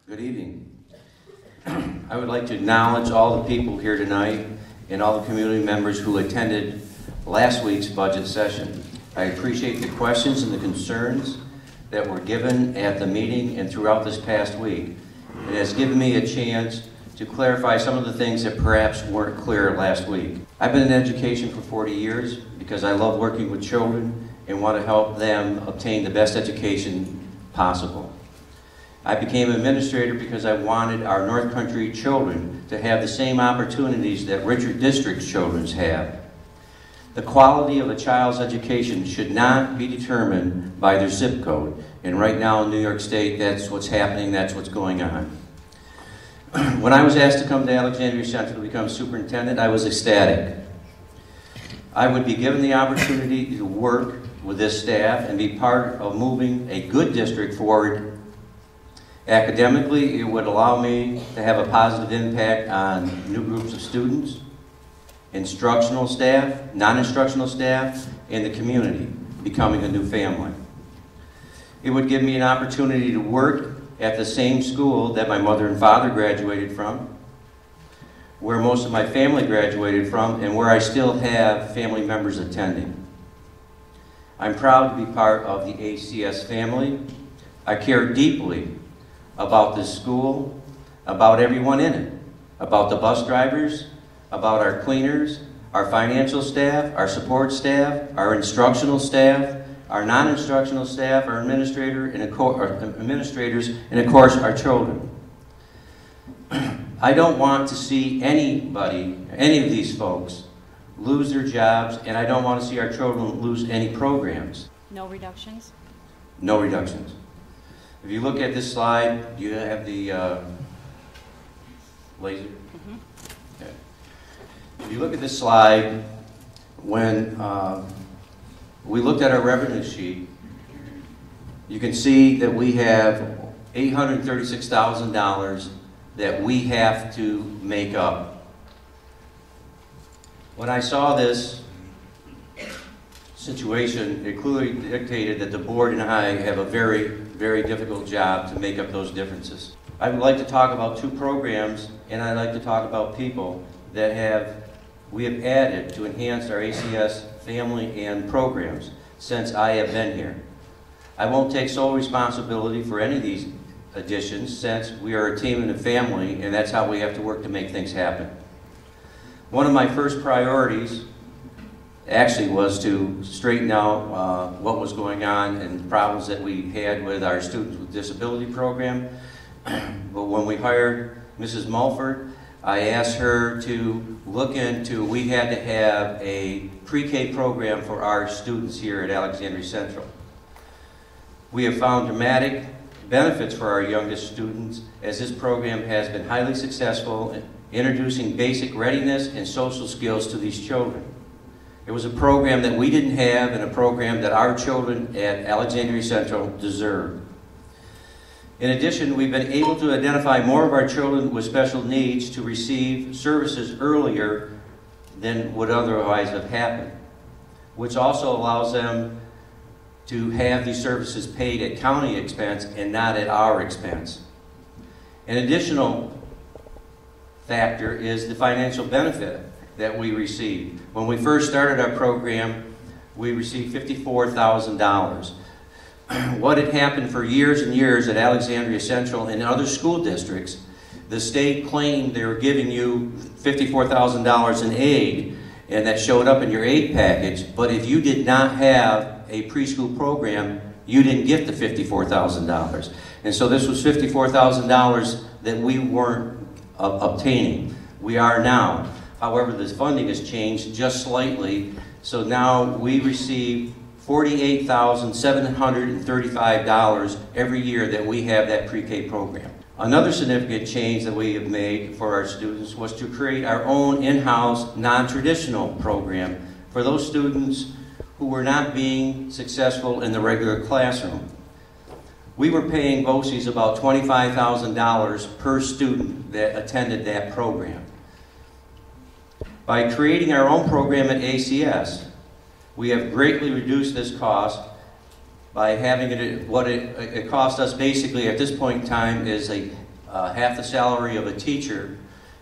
Good evening. I would like to acknowledge all the people here tonight and all the community members who attended last week's budget session. I appreciate the questions and the concerns that were given at the meeting and throughout this past week. It has given me a chance to clarify some of the things that perhaps weren't clear last week. I've been in education for 40 years because I love working with children and want to help them obtain the best education possible. I became an administrator because I wanted our North Country children to have the same opportunities that Richard District's children have. The quality of a child's education should not be determined by their zip code. And right now in New York State, that's what's happening, that's what's going on. When I was asked to come to Alexandria Central to become superintendent, I was ecstatic. I would be given the opportunity to work with this staff and be part of moving a good district forward. Academically, it would allow me to have a positive impact on new groups of students, instructional staff, non-instructional staff, and the community, becoming a new family. It would give me an opportunity to work at the same school that my mother and father graduated from, where most of my family graduated from, and where I still have family members attending. I'm proud to be part of the A.C.S. family. I care deeply about this school, about everyone in it, about the bus drivers, about our cleaners, our financial staff, our support staff, our instructional staff, our non-instructional staff, our administrators, and of course our children. I don't want to see anybody, any of these folks, lose their jobs, and I don't want to see our children lose any programs. No reductions? No reductions. If you look at this slide, do you have the laser? Mm-hmm. Okay. If you look at this slide, when we looked at our revenue sheet, you can see that we have $836,000 that we have to make up. When I saw this situation, it clearly dictated that the board and I have a very, very difficult job to make up those differences. I would like to talk about two programs, and I'd like to talk about people that we have added to enhance our A.C.S. family and programs since I have been here. I won't take sole responsibility for any of these additions since we are a team and a family, and that's how we have to work to make things happen. One of my first priorities actually was to straighten out what was going on and problems that we had with our Students with Disability program. But when we hired Mrs. Mulford, I asked her to look into, we had to have a pre-K program for our students here at Alexandria Central. We have found dramatic benefits for our youngest students as this program has been highly successful in introducing basic readiness and social skills to these children. It was a program that we didn't have and a program that our children at Alexandria Central deserve. In addition, we've been able to identify more of our children with special needs to receive services earlier than would otherwise have happened, which also allows them to have these services paid at county expense and not at our expense. An additional factor is the financial benefit that we received. When we first started our program, we received $54,000. What had happened for years and years at Alexandria Central and other school districts, the state claimed they were giving you $54,000 in aid, and that showed up in your aid package, but if you did not have a preschool program, you didn't get the $54,000. And so this was $54,000 that we weren't obtaining. We are now. However, this funding has changed just slightly, so now we receive $48,735 every year that we have that pre-K program. Another significant change that we have made for our students was to create our own in-house non-traditional program for those students who were not being successful in the regular classroom. We were paying BOCES about $25,000 per student that attended that program. By creating our own program at A.C.S., we have greatly reduced this cost by having it, what it cost us basically at this point in time is a half the salary of a teacher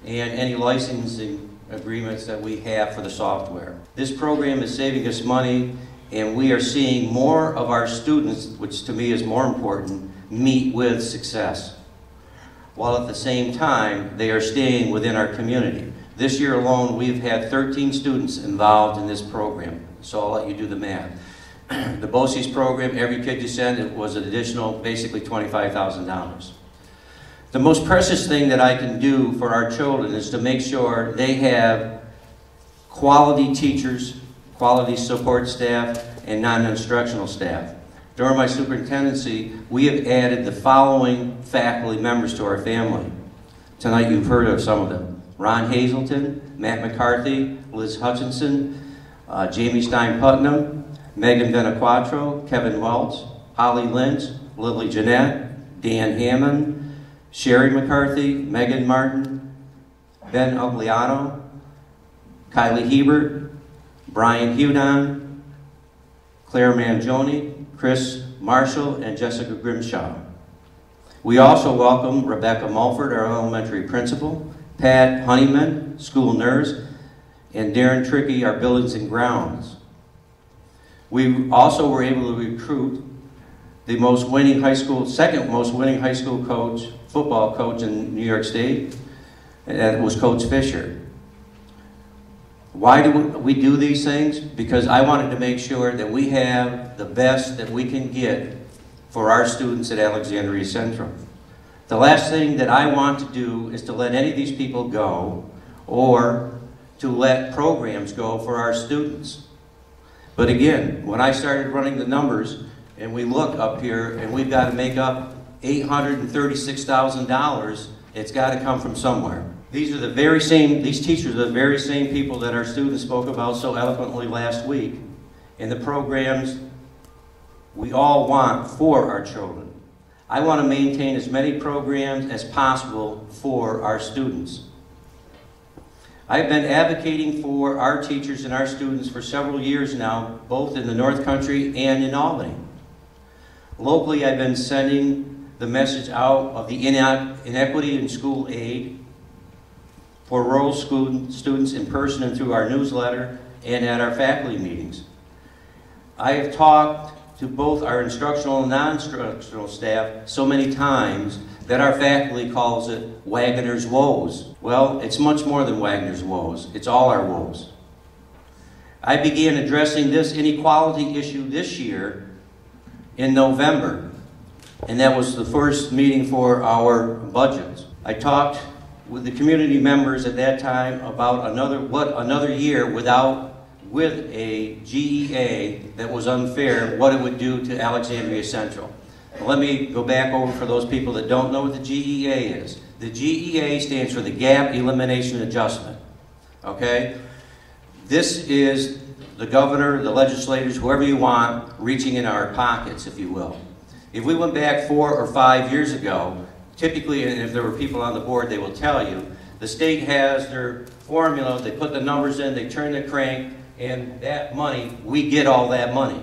and any licensing agreements that we have for the software. This program is saving us money, and we are seeing more of our students, which to me is more important, meet with success, while at the same time they are staying within our community. This year alone, we've had 13 students involved in this program, so I'll let you do the math. The BOCES program, every kid you send, it was an additional, basically $25,000. The most precious thing that I can do for our children is to make sure they have quality teachers, quality support staff, and non-instructional staff. During my superintendency, we have added the following faculty members to our family. Tonight you've heard of some of them. Ron Hazelton, Matt McCarthy, Liz Hutchinson, Jamie Stein-Putnam, Megan Benaquatro, Kevin Welch, Holly Lynch, Lily Jeanette, Dan Hammond, Sherry McCarthy, Megan Martin, Ben Ugliano, Kylie Hebert, Brian Hudon, Claire Mangione, Chris Marshall, and Jessica Grimshaw. We also welcome Rebecca Mulford, our elementary principal, Pat Honeyman, school nurse, and Darren Trickey, our buildings and grounds. We also were able to recruit the second most winning high school coach, football coach in New York State, and that was Coach Fisher. Why do we do these things? Because I wanted to make sure that we have the best that we can get for our students at Alexandria Central. The last thing that I want to do is to let any of these people go or to let programs go for our students. But again, when I started running the numbers and we look up here and we've got to make up $836,000, it's got to come from somewhere. These teachers are the very same people that our students spoke about so eloquently last week in the programs we all want for our children. I want to maintain as many programs as possible for our students. I've been advocating for our teachers and our students for several years now, both in the North Country and in Albany. Locally, I've been sending the message out of the inequity in school aid for rural students in person and through our newsletter and at our faculty meetings. I have talked to both our instructional and non-instructional staff so many times that our faculty calls it Wagoner's Woes. Well, it's much more than Wagoner's Woes. It's all our woes. I began addressing this inequality issue this year in November, and that was the first meeting for our budgets. I talked with the community members at that time about another year with a GEA that was unfair, what it would do to Alexandria Central. Let me go back over for those people that don't know what the GEA is. The GEA stands for the Gap Elimination Adjustment, okay? This is the governor, the legislators, whoever you want, reaching in our pockets, if you will. If we went back 4 or 5 years ago, typically, and if there were people on the board, they will tell you, the state has their formula, they put the numbers in, they turn the crank, and that money, we get all that money.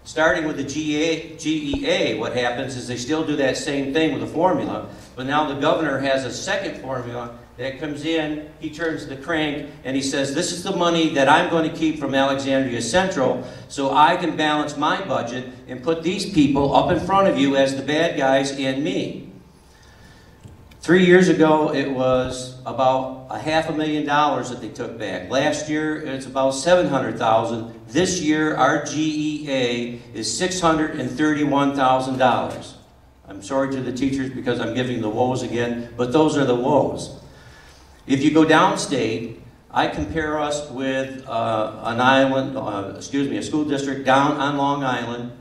Starting with the GEA, what happens is they still do that same thing with the formula, but now the governor has a second formula that comes in, he turns the crank, and he says, this is the money that I'm going to keep from Alexandria Central so I can balance my budget and put these people up in front of you as the bad guys and me. 3 years ago, it was about $500,000 that they took back. Last year, it's about $700,000. This year, our GEA is $631,000. I'm sorry to the teachers because I'm giving the woes again, but those are the woes. If you go downstate, I compare us with a school district down on Long Island.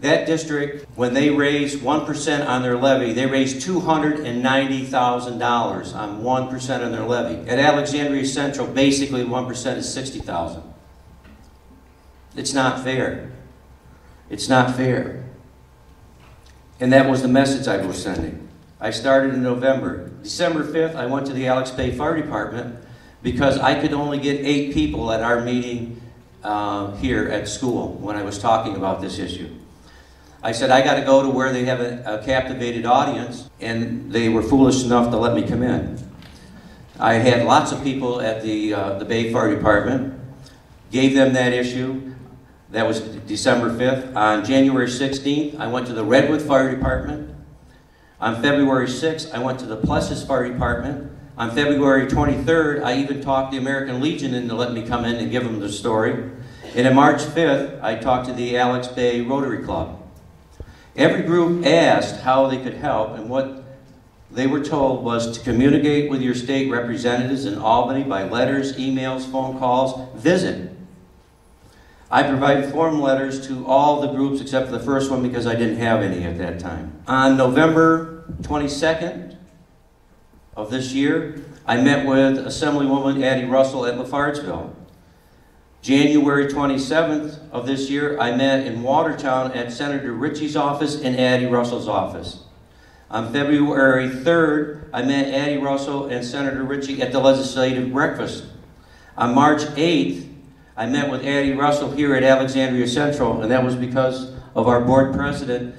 That district, when they raise 1% on their levy, they raise $290,000 on 1% on their levy. At Alexandria Central, basically 1% is $60,000. It's not fair. It's not fair. And that was the message I was sending. I started in November. December 5th, I went to the Alex Bay Fire Department because I could only get 8 people at our meeting here at school when I was talking about this issue. I said, I got to go to where they have a captivated audience, and they were foolish enough to let me come in. I had lots of people at the Bay Fire Department, gave them that issue. That was December 5th. On January 16th, I went to the Redwood Fire Department. On February 6th, I went to the Plessis Fire Department. On February 23rd, I even talked the American Legion into letting me come in and give them the story. And on March 5th, I talked to the Alex Bay Rotary Club. Every group asked how they could help, and what they were told was to communicate with your state representatives in Albany by letters, emails, phone calls, visit. I provided form letters to all the groups except for the first one because I didn't have any at that time. On November 22nd of this year, I met with Assemblywoman Addie Russell at Lafargeville. January 27th of this year, I met in Watertown at Senator Ritchie's office and Addie Russell's office. On February 3rd, I met Addie Russell and Senator Ritchie at the legislative breakfast. On March 8th, I met with Addie Russell here at Alexandria Central, and that was because of our board president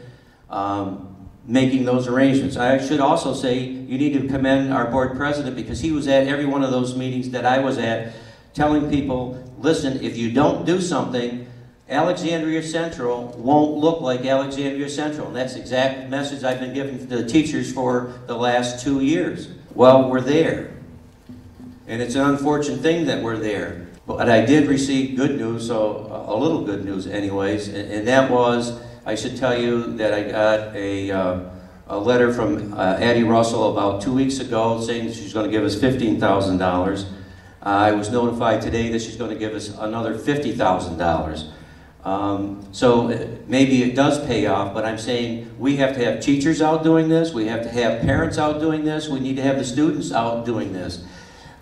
making those arrangements. I should also say you need to commend our board president because he was at every one of those meetings that I was at, telling people, listen, if you don't do something, Alexandria Central won't look like Alexandria Central. And that's the exact message I've been giving to the teachers for the last 2 years. Well, we're there. And it's an unfortunate thing that we're there. But I did receive good news, so a little good news anyways, and that was, I should tell you that I got a letter from Addie Russell about 2 weeks ago saying that she's going to give us $15,000. I was notified today that she's going to give us another $50,000. So maybe it does pay off, but I'm saying we have to have teachers out doing this, we have to have parents out doing this, we need to have the students out doing this.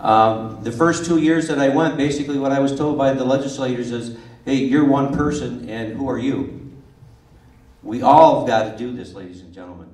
The first 2 years that I went, basically what I was told by the legislators is, hey, you're one person, and who are you? We all have got to do this, ladies and gentlemen.